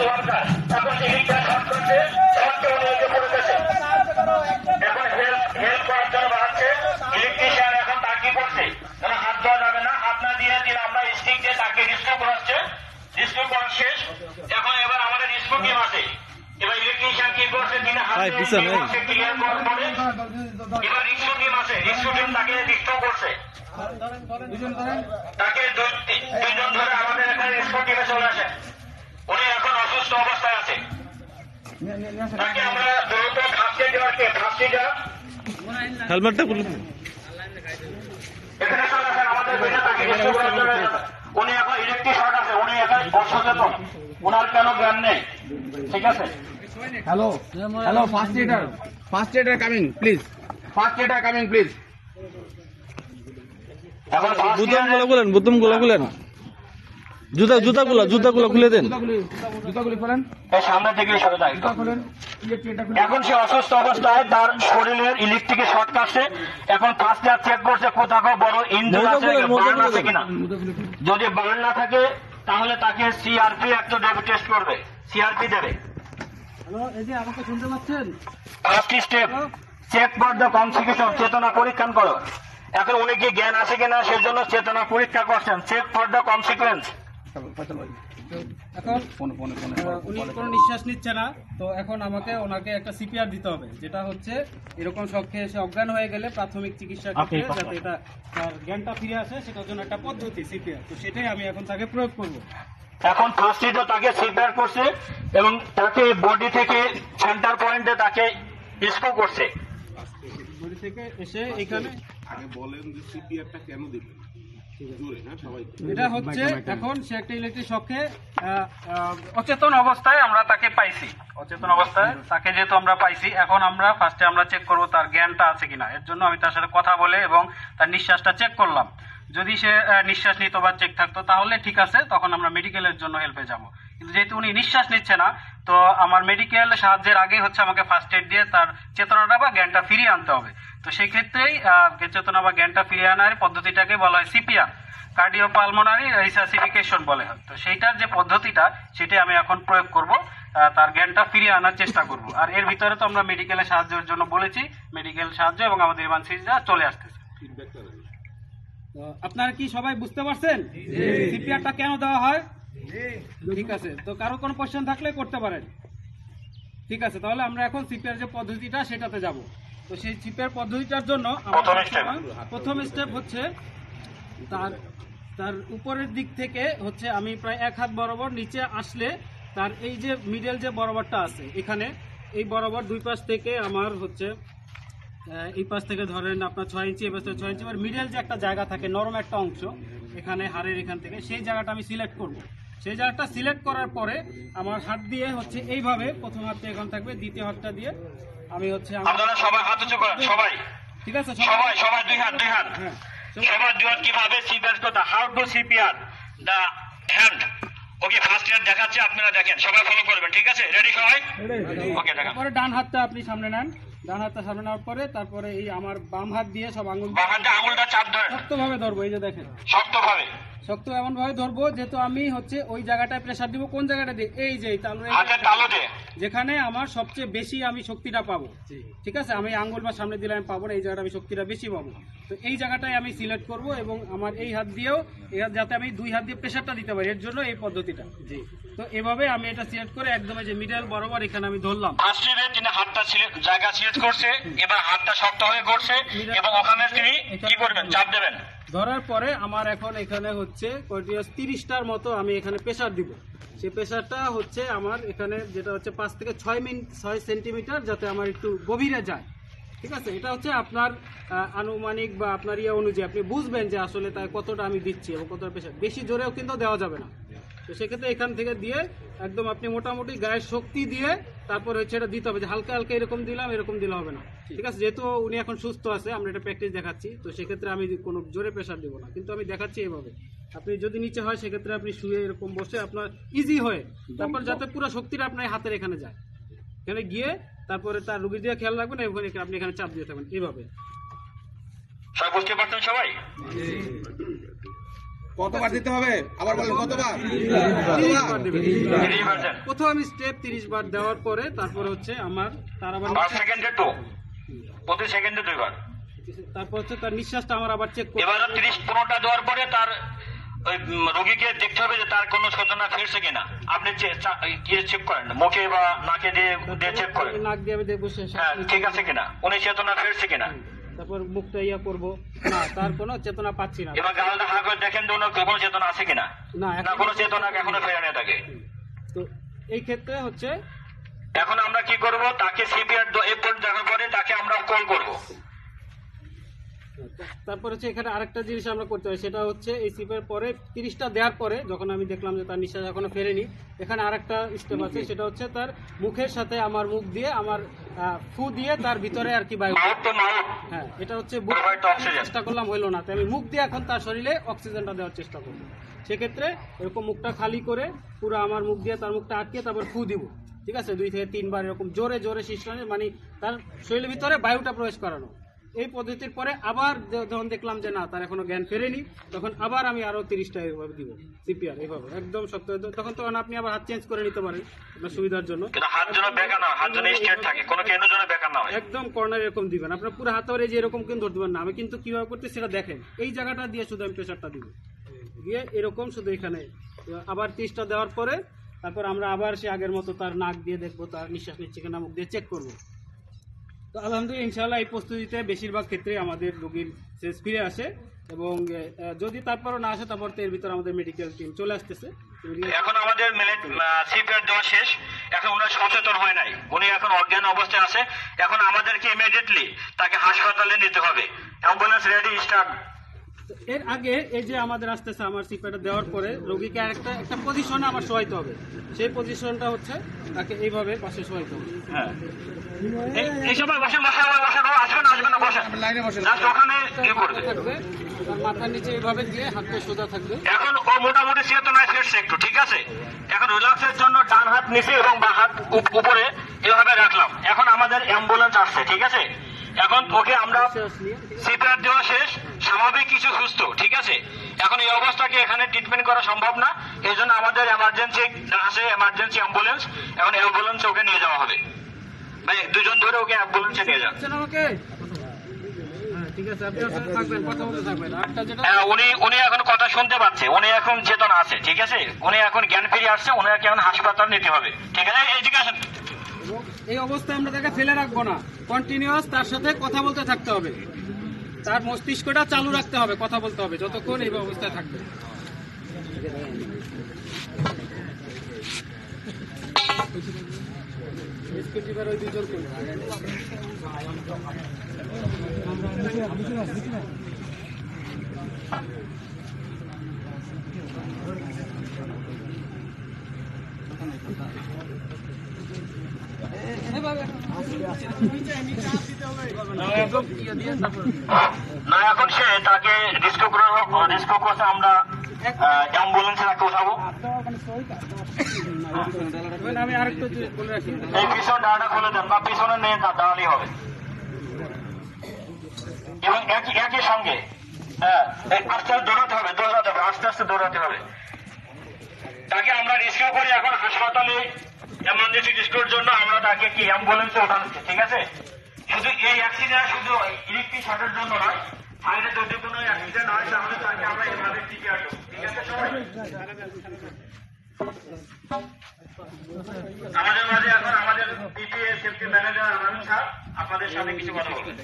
Worker এখন ইলেকট্রিকটা short করছে, শর্টকে উনি এসে পড়ে গেছে। এখন হেল্প করার জন্য বাড়াচ্ছে ইলেকট্রিশিয়ান, এখন তাকিয়ে পড়ছে, মানে হাত দেওয়া যাবে না, হাত না দিয়ে দিলে আমরা স্টিক দিয়ে তাকে রিস্টোর করাচ্ছে। রিস্টোর করা শেষ, এখন এবার আমাদের রিস্টোর টিম আছে। এবার ইলেকট্রিশিয়ান কি করছে, তিনি হাত দিয়ে ক্লিয়ার করার পরে এবার রিস্টোর টিম আছে, রিস্টোর টিম তাকে রিস্টোর করছে। তাকে দুইজন ধরে আমাদের এখানে রিস্টোর টিমে চলে আসেন। উনি এখন অসুস্থ অবস্থায় আছে, তাকে আমরা দ্রুত ফার্স্ট এড দেওয়ার ফার্স্ট এড হেলমেটটা খুলে এখানে চলে আসেন আমাদের বেশে তাকে রিস্টোর করার জন্য। উনি এখন ইলেকট্রিক শর্ট আছে, উনি এখন অসচেতন, ওনার কেন জ্ঞান নেই, ঠিক আছে। Hello hello, first এডার coming please, first এডার coming please. এখন বুতুমগুলো খুলেন, জুতাগুলো খুলে দেন। জুতাগুলি খোলেন, সামনের দিকে সরে যায়। খোলেন। এখন সে অসুস্থ অবস্থায়, তার শরীরের ইলেকট্রিকের শর্ট কাটছে। এখন ফার্স্ট এড চেক করছে কোথাও বড় ইনজুরি আছে, বার্ন আছে কিনা। যদি বার্ন না থাকে তাহলে তাকে সিআরপি একটা টেস্ট করবে, সিআরপি দেবে। আমাকে শুনতে পাচ্ছেন? First step check for the consequence, চেতনা পরীক্ষা করো। এখন উনি কি জ্ঞান আছে কিনা সেজন্য চেতনা পরীক্ষা করছেন, চেক ফর দ্য কনসিকুয়েন্স। এখন উনি কোনো নিঃশ্বাস নিচ্ছে না, তো এখন আমাকে ওনাকে একটা সিপিআর দিতে হবে, যেটা হচ্ছে এরকম শখে এসে অজ্ঞান হয়ে গেলে প্রাথমিক চিকিৎসা ক্ষেত্রে যাতে এটা তার জ্ঞানটা ফিরে আসে সেটার জন্য একটা পদ্ধতি সিপিআর, তো সেটাই আমি এখন তাকে প্রয়োগ করব। এখন ফার্স্ট এডও তাকে সিপিআর করছে এবং তাকে বডি থেকে সেন্টার পয়েন্টে তাকে স্কো করছে। বডি থেকে এসে এখানে আগে বলেন যে সিপিআরটা কেন দিবেন জোরে, হ্যাঁ সবাই। এটা হচ্ছে এখন সে একটা ইলেকট্রিক শকে অচেতন অবস্থায় আমরা তাকে পাইছি, অচেতন অবস্থায় তাকে যেহেতু আমরা পাইছি, এখন আমরা ফার্স্টে আমরা চেক করব তার জ্ঞানটা আছে কিনা। এর জন্য আমি তার সাথে কথা বলে এবং তার নিঃশ্বাসটা চেক করলাম। যদি সে নিঃশ্বাস নিত বা চেক থাকতো তাহলে ঠিক আছে, তখন আমরা মেডিকেলের জন্য হেল্পে যাব। কিন্তু যেহেতু উনি নিঃশ্বাস নিচ্ছে না, তো আমার মেডিকেল সাহায্যের আগে হচ্ছে আমাকে ফার্স্ট এড দিয়ে তার চেতনাটা বা জ্ঞানটা ফিরিয়ে আনতে হবে। তো সেই ক্ষেত্রেই চেতনা বা জ্ঞানটা ফিরিয়ে আনার পদ্ধতিটাকে বলা হয় সিপিআর, কার্ডিওপালমোনারি রিসাসিফিকেশন বলে হয়। তো সেইটার যে পদ্ধতিটা সেটাই আমি এখন প্রয়োগ করব, তার জ্ঞানটা ফিরিয়ে আনার চেষ্টা করব। আর এর ভিতরে তো আমরা মেডিকেলের সাহায্যের জন্য বলেছি, মেডিকেল সাহায্য এবং আমাদের ইমার্জেন্সিরা চলে আসতেছে। আপনারা কি সবাই বুঝতে পারছেন সিপিআরটা কেন দেওয়া হয়? ঠিক আছে, তো কারো কোনো কোশ্চেন থাকলে করতে পারেন। ঠিক আছে, তাহলে আমরা এখন সিপিআর যে পদ্ধতিটা সেটাতে যাব। তো সেই সিপিআর পদ্ধতিটার জন্য প্রথম স্টেপ হচ্ছে তার উপরের দিক থেকে হচ্ছে আমি প্রায় 1 হাত বরাবর নিচে আসলে তার এই যে মিডল যে বরাবরটা আছে এখানে, এই বরাবর দুই পাশ থেকে আমার হচ্ছে এই পাশ থেকে ধরেন আপনার 6 ইঞ্চি, এই পাশ থেকে 6 ইঞ্চি, এবার মিডল যে একটা জায়গা থাকে নরম একটা অংশ এখানে হাড়ের এখান থেকে, সেই জায়গাটা আমি সিলেক্ট করব। সেই জায়গাটা সিলেক্ট করার পরে আমার হাত দিয়ে হচ্ছে এইভাবে, প্রথম হাতটা এখন থাকবে, দ্বিতীয় হাতটা দিয়ে আমি হচ্ছে আপনারা সবাই হাত উঁচু করেন, সবাই, ঠিক আছে, সবাই দুই হাত হ্যাঁ, সবার দুই হাত কিভাবে সিপিআর করতে, how to CPR the hand. Okay, first aid দেখাচ্ছে, আপনারা দেখেন, সবাই ফলো করবেন, ঠিক আছে? রেডি সবাই? ওকে, দেখেন। তারপরে ডান হাতটা আপনি সামনে নেন, ডান হাতটা সামনে নেওয়ার পরে তারপরে এই আমার বাম হাত দিয়ে সব আঙুল, বাম হাতে আঙুলটা চাপ ধরেন, শক্তভাবে ধরবো। এই যে দেখেন, শক্তভাবে, শক্ত এমন ভাবে ধরবো যেহেতু আমি হচ্ছে ওই জায়গাটায় প্রেসার দিব। কোন জায়গাটা দিয়ে? এই যে হাতের তালু দিয়ে, যেখানে আমার সবচেয়ে বেশি আমি শক্তিটা পাবো। ঠিক আছে, আমি আঙ্গুল বা সামনে দিলে আমি পাবো না, এই জায়গাটা আমি শক্তিটা বেশি পাবো। তো এই জায়গাটায় আমি সিলেক্ট করব এবং আমার এই হাত দিয়েও যাতে আমি দুই হাত দিয়ে প্রেসারটা দিতে পারি, এর জন্য এই পদ্ধতিটা। তো এভাবে আমি এটা সিলেক্ট করে একদম এই যে মিডল বরাবর এখানে আমি ধরলাম। ফার্স্ট এডে তিনি হাতটা জায়গা সিলেক্ট করছে, এবার হাতটা শক্ত হয়ে করছে এবং ওখানে তিনি কি করবেন, চাপ দেবেন। ধরার পরে আমার এখন এখানে হচ্ছে 30টার মতো আমি এখানে প্রেসার দিব। সেই প্রেসারটা হচ্ছে আমার এখানে যেটা হচ্ছে 5 থেকে 6 সেন্টিমিটার, যাতে আমার একটু গভীরে যায়। ঠিক আছে, এটা হচ্ছে আপনার আনুমানিক বা আপনার অনুযায়ী আপনি বুঝবেন যে আসলে তাই কতটা আমি দিচ্ছি এবং কতটা প্রেসার। বেশি জোরেও কিন্তু দেওয়া যাবে না। তো সেক্ষেত্রে এখান থেকে দিয়ে একদম আপনি মোটামুটি গায়ের শক্তি দিয়ে তারপর হচ্ছে এটা দিতে হবে, যে হালকা হালকা এরকম দিলাম, এরকম দিলে হবে না। ঠিক আছে, যেহেতু উনি এখন সুস্থ আছে, আমরা এটা প্র্যাকটিস দেখাচ্ছি, তো সেক্ষেত্রে আমি কোনো জোরে প্রেসার দেবো না, কিন্তু আমি দেখাচ্ছি এভাবে। আপনি যদি নিচে হয় সেক্ষেত্রে আপনি শুয়ে এরকম বসে আপনার ইজি হয়ে, তারপর যাতে পুরো শক্তিটা আপনার হাতের এখানে যায়, এখানে গিয়ে তারপরে তার রুগী দিয়ে খেয়াল রাখবেন এবং আপনি এখানে চাপ দিয়ে থাকবেন এইভাবে। সবাই বুঝতে পারছেন? সবাই কতবার দিতে হবে আবার বলেন, কতবার? 30 বার দেবেন। 30%। প্রথম স্টেপ 30 বার দেওয়ার পরে তারপর হচ্ছে আমার তার আবার পার সেকেন্ডে 2, প্রতি সেকেন্ডে 2 বার। তারপর হচ্ছে তার নিঃশ্বাসটা আমার আবার চেক করতে এবার 30-15টা দেওয়ার পরে তার ওই রোগীকে দেখতে হবে যে তার কোনো চেতনা ফিরছে কিনা। আপনি চেক করেন, মুখে বা নাকে দিয়ে চেক করেন, নাক দিয়ে আমি দেখবো সে হ্যাঁ ঠিক আছে কিনা, উনি চেতনা ফিরছে কিনা। তারপর মুখটা ইয়া করবো, না তার কোনো চেতনা পাচ্ছি না। এবার গালটা হা করে দেখেন যে ওনার কোনো চেতনা আছে কিনা। না, না, কোনো চেতনা এখনো ফেরে নেই তাকে। তো এই ক্ষেত্রে হচ্ছে এখন আমরা কি করব, তাকে সিপিআর দেখার পরে তাকে আমরা কল করব। তারপর হচ্ছে এখানে আরেকটা জিনিস আমরা করতে হয়, সেটা হচ্ছে এই সিপের পরে 30টা দেওয়ার পরে যখন আমি দেখলাম যে তার নিঃশ্বাস এখনো ফেরেনি, এখানে আরেকটা স্টেপ আছে, সেটা হচ্ছে তার মুখের সাথে আমার মুখ দিয়ে আমার ফু দিয়ে তার ভিতরে আর কি বায়ু, হ্যাঁ এটা হচ্ছে Provide oxygen। চেষ্টা করলাম, হইলো না, তাই আমি মুখ দিয়ে এখন তার শরীরে অক্সিজেনটা দেওয়ার চেষ্টা করবো। সেক্ষেত্রে এরকম মুখটা খালি করে পুরো আমার মুখ দিয়ে তার মুখটা আটকে তারপর ফু দিব, ঠিক আছে, 2 থেকে 3 বার এরকম জোরে জোরে শিষ্টানে, মানে তার শরীরের ভিতরে বায়ুটা প্রবেশ করানো। এই পদ্ধতির পরে আবার যখন দেখলাম যে না তার এখনো জ্ঞান ফেরেনি, তখন আবার আমি আরো 30টা এইভাবে দিব সিপিআর, এইভাবে একদম শক্ত। তখন তো আপনি আবার হাত চেঞ্জ করে নিতে পারেন আপনার সুবিধার জন্য, কিন্তু হাত যেন বেঁকা না, হাত যেন স্ট্রেট থাকে, কোনো কেন যেন বেঁকা না হয়। একদম কর্নার এরকম দিবেন, আপনার পুরো হাত ধরে যে এরকম কিন্তু ধরতে পারেন না। আমি কিন্তু কিভাবে করতে সেটা দেখেন, এই জায়গাটা দিয়ে শুধু আমি প্রেশারটা দিব, দিয়ে এরকম শুধু এখানে আবার 30টা দেওয়ার পরে তারপর আমরা আবার সে আগের মতো তার নাক দিয়ে দেখবো তার নিঃশ্বাস নিচ্ছে কিনা, মুখ দিয়ে চেক করবো। তো আলহামদুলিল্লাহ ইনশাআল্লাহ এই প্রস্তুতিতে বেশিরভাগ ক্ষেত্রে আমাদের রোগীর শেষ ফিরে আসে, এবং যদি তারপরও না আসে তারপর তো এর ভিতরে আমাদের মেডিকেল টিম চলে আসতেছে। এখন আমাদের সিপিআর দেওয়া শেষ, এখন উনি সচেতন হয় নাই, উনি এখন অজ্ঞান অবস্থায় আছে। এখন আমাদেরকে ইমিডিয়েটলি তাকে হাসপাতালে নিতে হবে। Ambulance ready, start. এর আগে এই যে আমাদের আসতেছে আমার সিপিআরটা দেওয়ার পরে রোগীকে একটা পজিশনে আমার শোয়াইতে হবে, সেই পজিশনটা হচ্ছে তাকে এইভাবে পাশে শোয়াইতে হবে। হ্যাঁ, এই সময় বসেন, আসবেন না, বসেন লাইনে বসেন। জাস্ট ওখানে কি করবে। থাকবে তার মাথার নিচে এইভাবে দিয়ে হাতটা সোজা থাকবে। এখন ও মোটামুটি চেতনায় ফিরছে একটু, ঠিক আছে। এখন রিল্যাক্সের জন্য ডান হাত নিচে এবং বাঁ হাত উপরে এভাবে রাখলাম। এখন আমাদের অ্যাম্বুলেন্স আসছে, ঠিক আছে। এখন ওকে আমরা সিপিআর দেওয়া শেষ, স্বাভাবিক কিছু সুস্থ, ঠিক আছে। এখন এই অবস্থাকে এখানে ট্রিটমেন্ট করা সম্ভব না, এই জন্য আমাদের এমার্জেন্সি আছে, এমার্জেন্সি অ্যাম্বুলেন্স। এখন অ্যাম্বুলেন্সে ওকে নিয়ে যাওয়া হবে, ভাই 2 জন ধরে ওকে অ্যাম্বুলেন্সে নিয়ে যান। আমাকে ঠিক আছে, আপনি ওখানে থাকবেন, কথা বলতে থাকবেন। আরেকটা যেটা উনি এখন কথা শুনতে পাচ্ছে, উনি এখন চেতনা আছে, ঠিক আছে। উনি এখন জ্ঞান ফিরে আসছে, উনাকে এখন হাসপাতাল নিতে হবে, ঠিক আছে। এডুকেশন এই অবস্থায় আমরা তাকে ফেলে রাখবো না, কন্টিনিউয়াস তার সাথে কথা বলতে থাকতে হবে, তার মস্তিষ্কটা চালু রাখতে হবে, কথা বলতে হবে যতক্ষণ এই অবস্থায় থাকবে। ওই 2 জন করবে। না, এখন সে তাকে ডিসকো করছে, আমরা অ্যাম্বুলেন্সে তাকে উঠাবো। আমি আরেকটু বলে রাখি, এই পিছন ডানাটা খুলে দেন, বা পিছনে নিয়ে দাঁড়ালেই হবে। এবং একই সঙ্গে হ্যাঁ আস্তে আস্তে দৌড়াতে হবে, আস্তে আস্তে দৌড়াতে হবে। তাকে আমরা রিস্কিউ করি, এখন হাসপাতালে এমার্জেন্সি রিস্কিউর জন্য আমরা তাকে কি অ্যাম্বুলেন্সে উঠাচ্ছি, ঠিক আছে। শুধু এই অ্যাক্সিডেন্ট শুধু ইলেকট্রিক শর্টের জন্য নয়, বাইরে যদি কোনো অ্যাক্সিডেন্ট হয় তাহলে তাকে আমরা এভাবে টিকে আসবো, ঠিক আছে সবাই। আমাদের মাঝে এখন আমাদের পিপিএ সেফটি ম্যানেজার আনন্দ স্যার আপনাদের সাথে কিছু কথা বলবেন।